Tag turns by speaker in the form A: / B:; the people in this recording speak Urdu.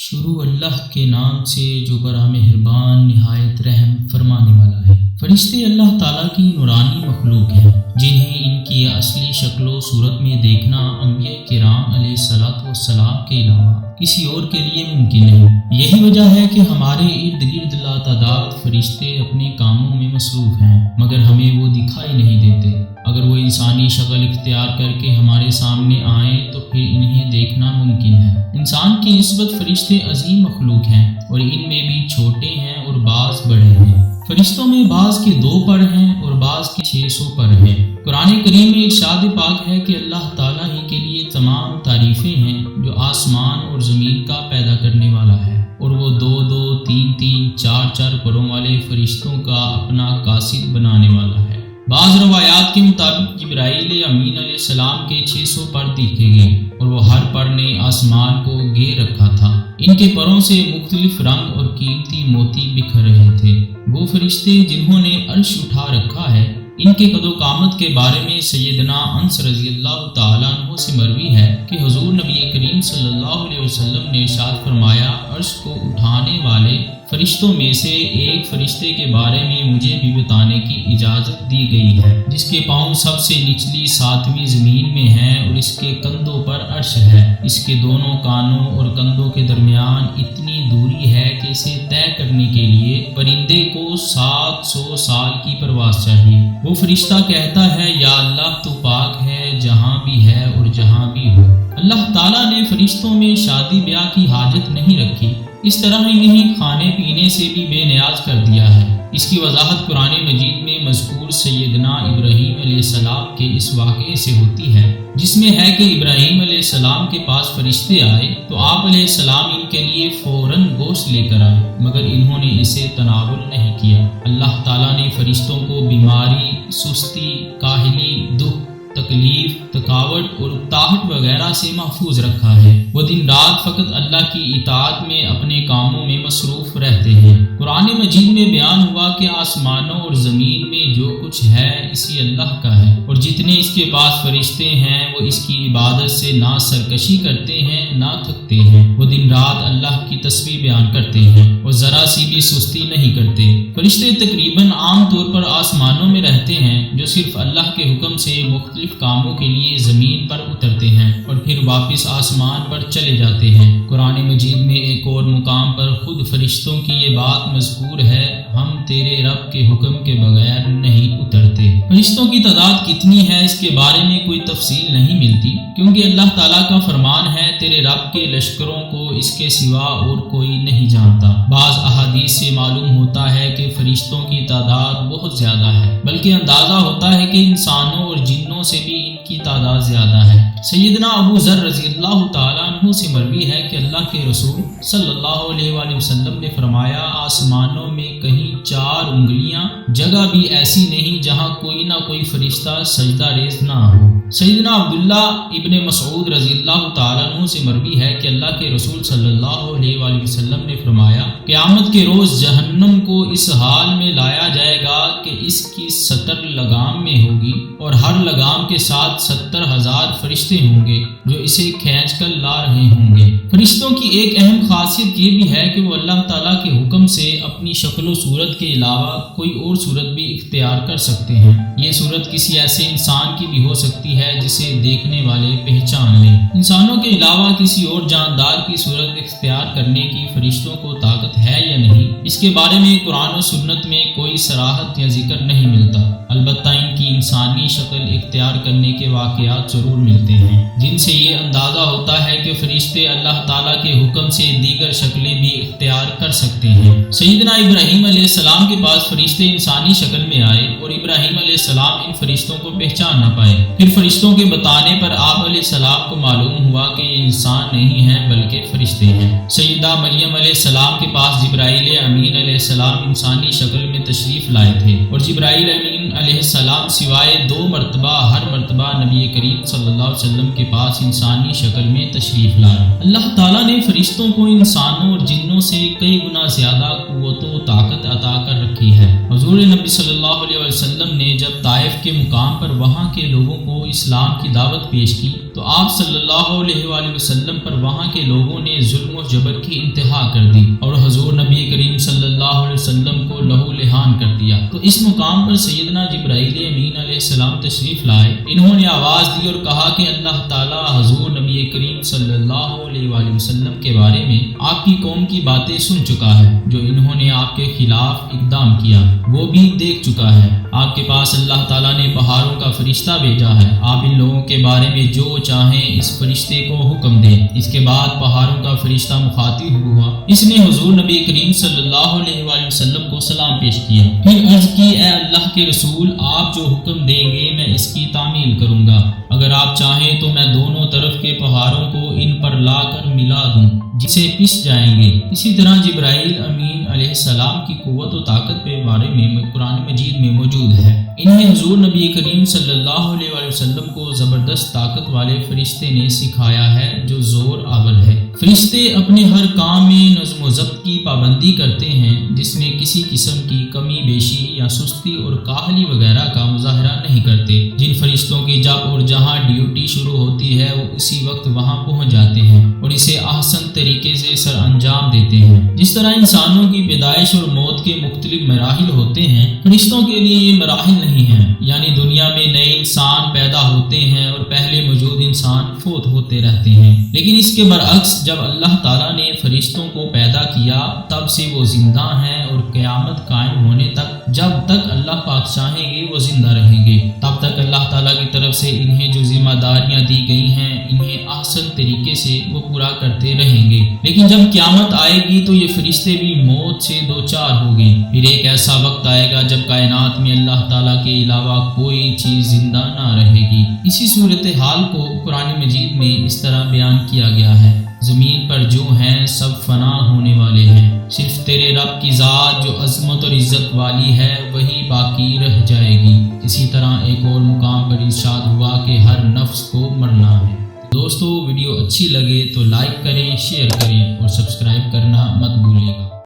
A: شروع اللہ کے نام سے جو بڑا مہربان نہایت رحم فرمانے والا ہے۔ فرشتے اللہ تعالیٰ کی نورانی مخلوق ہیں جنہیں ان کی اصلی شکل و صورت میں دیکھنا انبیاء کرام علیہ الصلوۃ والسلام کے علاوہ کسی اور کے لیے ممکن نہیں۔ یہی وجہ ہے کہ ہمارے ارد گرد لاتعداد فرشتے اپنے کاموں میں مصروف ہیں، مگر ہمیں وہ دکھائی نہیں دیتے۔ اگر وہ انسانی شکل اختیار کر کے ہمارے سامنے آئیں تو پھر انہیں دیکھنا ممکن ہے۔ انسان کی نسبت فرشتے عظیم مخلوق ہیں اور ان میں بھی چھوٹے ہیں اور بعض بڑے ہیں۔ فرشتوں میں بعض کے 2 پر ہیں اور بعض کے 600 پر ہیں۔ قرآن کریم میں ارشاد پاک ہے کہ اللہ تعالیٰ ہی کے لیے تمام تعریفیں ہیں جو آسمان اور زمین کا پیدا کرنے والا ہے، اور وہ 2-2، 3-3، 4-4 پروں والے فرشتوں کا اپنا قاصد بنانے والا ہے۔ بعض روایات کے مطابق جبرائیل امین علیہ السلام کے 600 پر دیکھے گئے اور وہ ہر پر نے آسمان کو گھیر رکھا تھا۔ ان کے پروں سے مختلف رنگ اور قیمتی موتی بکھر رہے تھے۔ وہ فرشتے جنہوں نے عرش اٹھا رکھا ہے، ان کے قد و قامت کے بارے میں سیدنا انس رضی اللہ تعالیٰ عنہ سے مروی ہے کہ حضور نبی کریم صلی اللہ علیہ وسلم نے ارشاد فرمایا، عرش کو اٹھانے والے فرشتوں میں سے ایک فرشتے کے بارے میں مجھے بھی بتانے کی اجازت دی گئی ہے، جس کے پاؤں سب سے نچلی 7ویں زمین میں ہیں اور اس کے کندھوں پر عرش ہے۔ اس کے دونوں کانوں اور کندھوں کے درمیان اتنی دوری ہے کہ اسے طے کرنے کے لیے پرندے کو 700 سال کی پرواز چاہیے۔ وہ فرشتہ کہتا ہے، یا اللہ تو پاک ہے جہاں بھی ہے اور جہاں بھی ہو۔ اللہ تعالیٰ نے فرشتوں میں شادی بیاہ کی حاجت نہیں رکھی، اس طرح انہیں کھانے پینے سے بھی بے نیاز کر دیا ہے۔ اس کی وضاحت قرآن مجید میں مذکور سیدنا ابراہیم علیہ السلام کے اس واقعے سے ہوتی ہے، جس میں ہے کہ ابراہیم علیہ السلام کے پاس فرشتے آئے تو آپ علیہ السلام ان کے لیے فوراً گوشت لے کر آئے، مگر انہوں نے اسے تناول نہیں کیا۔ اللہ تعالیٰ نے فرشتوں کو بیماری، سستی، کاہلی، دکھ، تکلیف، تھکاوٹ اور اکتاہٹ وغیرہ سے محفوظ رکھا ہے۔ وہ دن رات فقط اللہ کی اطاعت میں اپنے کاموں میں مصروف رہتے ہیں۔ قرآن مجید میں بیان ہوا کہ آسمانوں اور زمین میں جو کچھ ہے اسی اللہ کا ہے، اور جتنے اس کے پاس فرشتے ہیں وہ اس کی عبادت سے نہ سرکشی کرتے ہیں نہ تھکتے ہیں۔ وہ دن رات اللہ کی تسبیح بیان کرتے ہیں اور ذرا سی بھی سستی نہیں کرتے۔ فرشتے تقریباً عام طور پر آسمانوں میں رہتے ہیں، جو صرف اللہ کے حکم سے مختلف کاموں کے لیے زمین پر اترتے ہیں اور پھر واپس آسمان پر چلے جاتے ہیں۔ قرآن مجید میں ایک اور مقام پر خود فرشتوں کی یہ بات مذکور ہے، ہم تیرے رب کے حکم کے بغیر نہیں اترتے۔ فرشتوں کی تعداد کتنی ہے اس کے بارے میں کوئی تفصیل نہیں ملتی، کیونکہ اللہ تعالیٰ کا فرمان ہے، تیرے رب کے لشکروں کو اس کے سوا اور کوئی نہیں جانتا۔ بعض احادیث سے معلوم ہوتا ہے کہ فرشتوں کی تعداد بہت زیادہ ہے، بلکہ اندازہ ہوتا ہے کہ انسانوں اور جنوں سے بھی ان کی تعداد زیادہ ہے۔ سیدنا ابو ذر رضی اللہ تعالیٰ عنہ سے مروی ہے کہ اللہ کے رسول صلی اللہ علیہ وآلہ وسلم نے فرمایا، آسمانوں میں کہیں 4 انگلیاں جگہ بھی ایسی نہیں جہاں کوئی نہ کوئی فرشتہ سجدہ ریز نہ ہو۔ سیدنا عبداللہ ابن مسعود رضی اللہ تعالیٰ عنہ سے مروی ہے کہ اللہ کے رسول صلی اللہ علیہ وآلہ وسلم نے فرمایا، قیامت کے روز جہنم کو اس حال میں لایا جائے گا کہ اس کی 70 لگام میں ہوگی، اور ہر لگام کے ساتھ 70,000 فرشتے ہوں گے جو اسے کھینچ کر لا رہے ہوں گے۔ فرشتوں کی ایک اہم خاصیت یہ بھی ہے کہ وہ اللہ تعالیٰ کے حکم سے اپنی شکل و صورت کے علاوہ کوئی اور صورت بھی اختیار کر سکتے ہیں۔ یہ صورت کسی ایسے انسان کی بھی ہو سکتی ہے جسے دیکھنے والے پہچان لیں۔ انسانوں کے علاوہ کسی اور جاندار کی صورت اختیار کرنے کی فرشتوں کو طاقت ہے یا نہیں، اس کے بارے میں قرآن و سنت میں کوئی صراحت یا ذکر نہیں ملتا، البتہ ان کی انسانی شکل اختیار کرنے کے واقعات ضرور ملتے ہیں، جن سے یہ اندازہ ہوتا ہے کہ فرشتے اللہ تعالیٰ کے حکم سے دیگر شکلیں بھی اختیار کر سکتے ہیں۔ سیدنا ابراہیم علیہ السلام کے پاس فرشتے انسانی شکل میں آئے اور ابراہیم علیہ السلام ان فرشتوں کو پہچان نہ پائے۔ پھر فرشتوں کے بتانے پر آپ علیہ السلام کو معلوم ہوا کہ یہ انسان نہیں ہیں بلکہ فرشتے ہیں۔ سیدہ مریم علیہ السلام کے پاس جبرائیل امین علیہ السلام انسانی شکل میں تشریف لائے تھے، اور جبرائیل امین علیہ السلام سوائے 2 مرتبہ ہر مرتبہ نبی کریم صلی اللہ علیہ وسلم کے پاس انسانی شکل میں تشریف لائے۔ اللہ تعالیٰ نے فرشتوں کو انسانوں اور جنوں سے کئی گنا زیادہ قوت و طاقت عطا کر رکھی ہے۔ حضور نبی صلی اللہ علیہ وسلم نے جب طائف کے مقام پر وہاں کے لوگوں کو اسلام کی دعوت پیش کی تو تو آپ صلی اللہ علیہ وآلہ وسلم پر وہاں کے لوگوں نے ظلم و جبر کی انتہا کر دی اور حضور نبی کریم صلی اللہ علیہ وسلم کو لہو لہان کر دیا۔ تو اس مقام پر سیدنا جبرائیل امین علیہ السلام تشریف لائے۔ انہوں نے آواز دی اور کہا کہ اللہ تعالیٰ حضور نبی کریم صلی اللہ علیہ وآلہ وسلم کے بارے میں آپ کی قوم کی باتیں سن چکا ہے، جو انہوں نے آپ کے خلاف اقدام کیا وہ بھی دیکھ چکا ہے۔ آپ کے پاس اللہ تعالیٰ نے پہاڑوں کا فرشتہ بھیجا ہے، آپ ان لوگوں کے بارے میں جو چاہیں اس فرشتے کو حکم دیں۔ اس کے بعد پہاڑوں کا فرشتہ مخاطب ہوا، اس نے حضور نبی کریم صلی اللہ علیہ وآلہ وسلم کو سلام پیش کیا، پھر عرض کی اے اللہ کے رسول، آپ جو حکم دیں گے میں اس کی تعمیل کروں گا، اگر آپ چاہیں تو میں دونوں طرف کے پہاڑوں کو ان پر لا کر ملا دوں جسے پس جائیں گے۔ اسی طرح جبرائیل امین علیہ السلام کی قوت و طاقت کے بارے میں قرآن مجید میں موجود ہے۔ انہیں حضور نبی کریم صلی اللہ علیہ وآلہ وسلم کو زبردست طاقت والے فرشتے نے سکھایا ہے جو زور آور ہے۔ فرشتے اپنے ہر کام میں نظم و ضبط کی پابندی کرتے ہیں، جس میں کسی قسم کی کمی بیشی یا سستی اور کاہلی وغیرہ کا مظاہرہ نہیں کرتے۔ جن فرشتوں کی جب اور جہاں ڈیوٹی شروع ہوتی ہے وہ اسی وقت وہاں پہنچ جاتے ہیں اور اسے احسن طریقے سے سر انجام دیتے ہیں۔ جس طرح انسانوں کی پیدائش اور موت کے مختلف مراحل ہوتے ہیں، فرشتوں کے لیے یہ مراحل نہیں ہیں، یعنی دنیا میں نئے انسان پیدا ہوتے ہیں اور پہلے موجود انسان فوت ہوتے رہتے ہیں، لیکن اس کے برعکس جب اللہ تعالیٰ نے فرشتوں کو پیدا کیا تب سے وہ زندہ ہیں اور قیامت قائم ہونے تک جب تک اللہ پاک چاہیں گے وہ زندہ رہیں گے، تب تک اللہ تعالیٰ کی طرف سے انہیں جو ذمہ داریاں دی گئی ہیں انہیں احسن طریقے سے وہ پورا کرتے رہیں گے۔ لیکن جب قیامت آئے گی تو یہ فرشتے بھی موت سے دوچار ہوں گے، پھر ایک ایسا وقت آئے گا جب کائنات میں اللہ تعالیٰ کے علاوہ کوئی چیز زندہ نہ رہے گی۔ اسی صورتحال کو قرآن مجید میں اس طرح بیان کیا گیا ہے، زمین پر جو ہیں سب فنا ہونے والے ہیں، صرف تیرے رب کی ذات جو عظمت اور عزت والی ہے وہی باقی رہ جائے گی۔ اسی طرح ایک اور مقام پر ارشاد ہوا کہ ہر نفس کو مرنا ہے۔ دوستو ویڈیو اچھی لگے تو لائک کریں، شیئر کریں اور سبسکرائب کرنا مت بھولیے گا۔